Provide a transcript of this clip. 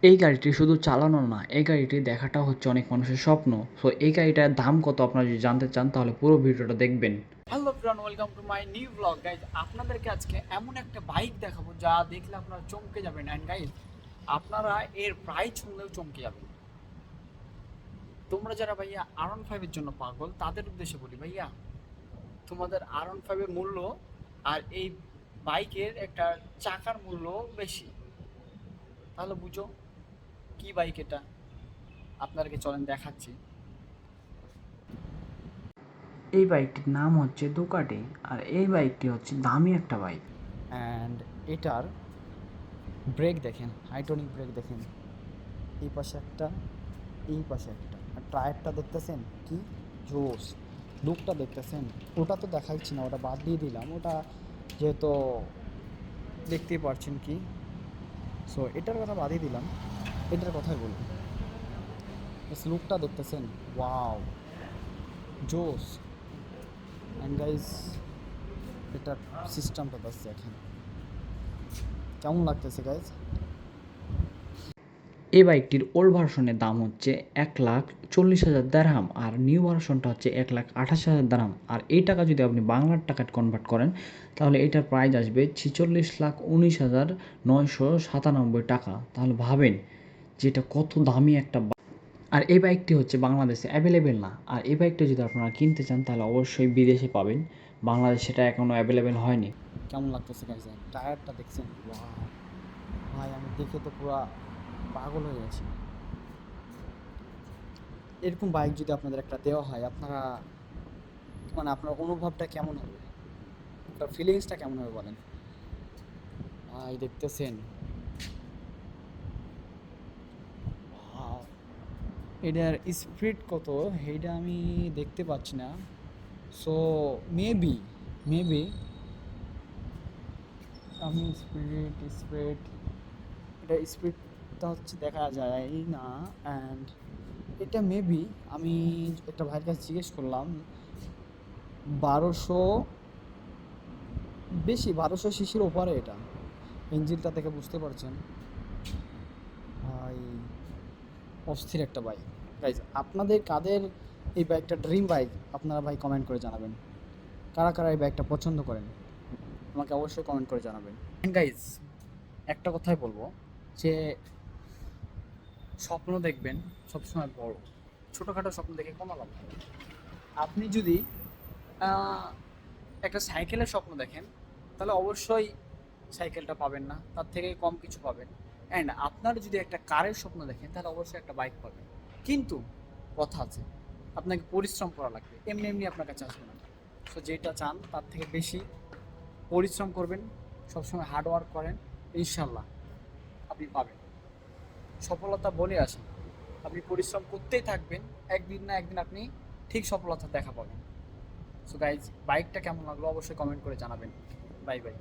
এই গাড়িটি শুধু চালানো না, এই গাড়িটি দেখাটা হচ্ছে অনেক মানুষের স্বপ্ন। সো এই গাড়িটার দাম কত আপনারা যদি জানতে চান তাহলে পুরো ভিডিওটা দেখবেন। Hello everyone, welcome to my new blog guys. আপনাদেরকে আজকে এমন একটা বাইক দেখাবো যা দেখলে আপনারা চমকে যাবেন। অ্যান্ড গাইজ, আপনারা এর প্রাইস শুনলেও চমকে যাবেন। তোমরা যারা ভাইয়া R15 এর জন্য পাগল, তাদের উদ্দেশ্যে বলি ভাইয়া, তোমাদের R15 এর মূল্য আর এই বাইকের একটা চাকার মূল্য বেশি। তাহলে বুঝো কি বাইক এটা, আপনাদেরকে চলেন দেখাচ্ছি। এই বাইকটির নাম হচ্ছে দুকাটি, আর এই বাইকটি হচ্ছে দামি একটা বাইক। অ্যান্ড এটার ব্রেক দেখেন, হাইড্রোলিক ব্রেক দেখেন, এই পাশে একটা, এই পাশে একটা, আর টায়ারটা দেখতেছেন কি জোস, লুকটা দেখতেছেন। ওটা তো দেখাচ্ছি না, ওটা বাদ দিয়ে দিলাম, ওটা যেহেতু দেখতেই পারছেন কি। সো এটার কথা বাদই দিলাম, এটার কথাই বলি। লুকটা দেখতেছেন, ওয়াও, জোস। অ্যান্ড গাইজ, এটার সিস্টেমটা বাস দেখেন কেমন লাগতেছে গাইজ। এই বাইকটির ওল্ড ভার্সনের দাম হচ্ছে 1,40,000 দিরহাম, আর নিউ ভার্সনটা হচ্ছে 1,28,000 দিরহাম। আর এই টাকা যদি আপনি বাংলার টাকায় কনভার্ট করেন তাহলে এটার প্রাইস আসবে 46,19,997 টাকা। তাহলে ভাবেন যে এটা কত দামি একটা বাইক। আর এই বাইকটি হচ্ছে বাংলাদেশে অ্যাভেলেবেল না, আর এই বাইকটা যদি আপনারা কিনতে চান তাহলে অবশ্যই বিদেশে পাবেন, বাংলাদেশে সেটা এখনও অ্যাভেলেবেল হয়নি। কেমন লাগতেছে গাইজ, টায়ারটা দেখছেন, ওয়াও ভাই, আমি দেখে তো পুরো পাগল হয়ে গেছি। এরকম বাইক যদি আপনাদের একটা দেওয়া হয়, আপনারা মানে আপনার অনুভবটা কেমন হবে, আপনার ফিলিংসটা কেমন হবে বলেন ভাই। দেখতেছেন, Wow! এটার স্পিড কত এইটা আমি দেখতে পাচ্ছি না। সো মেবি মেবি আমি স্পিড এটা স্পিডটা হচ্ছে দেখা যায় না। অ্যান্ড এটা মেবি, আমি একটা ভাইয়ের কাছে জিজ্ঞেস করলাম, 1200, বেশি 1200 সিসির ওপরে এটা। ইঞ্জিনটা থেকে বুঝতে পারছেন ভাই, অস্থির একটা বাইক। গাইজ, আপনাদের কাদের এই বাইকটা ড্রিম বাইক, আপনারা ভাই কমেন্ট করে জানাবেন। কারা কারা এই বাইকটা পছন্দ করেন আমাকে অবশ্যই কমেন্ট করে জানাবেন। গাইজ, একটা কথাই বলবো যে স্বপ্ন দেখবেন সবসময় বড়, ছোটোখাটো স্বপ্ন দেখে কোনো লাভ নেই। আপনি যদি আহ, একটা সাইকেলের স্বপ্ন দেখেন তাহলে অবশ্যই সাইকেলটা পাবেন না, তার থেকে কম কিছু পাবেন। অ্যান্ড আপনার যদি একটা কারের স্বপ্ন দেখেন তাহলে অবশ্যই একটা বাইক পাবেন। কিন্তু কথা আছে, আপনাকে পরিশ্রম করা লাগবে, এমনি এমনি আপনার কাছে আসবে না। সো যেটা চান তার থেকে বেশি পরিশ্রম করবেন, সবসময় হার্ড ওয়ার্ক করেন, ইনশাল্লাহ আপনি পাবেন। সফলতা বলে আসে, আপনি পরিশ্রম করতেই থাকবেন, একদিন না একদিন আপনি ঠিক সফলতা দেখা পাবেন। সো গাইজ, বাইকটা কেমন লাগলো অবশ্যই কমেন্ট করে জানাবেন। Bye bye.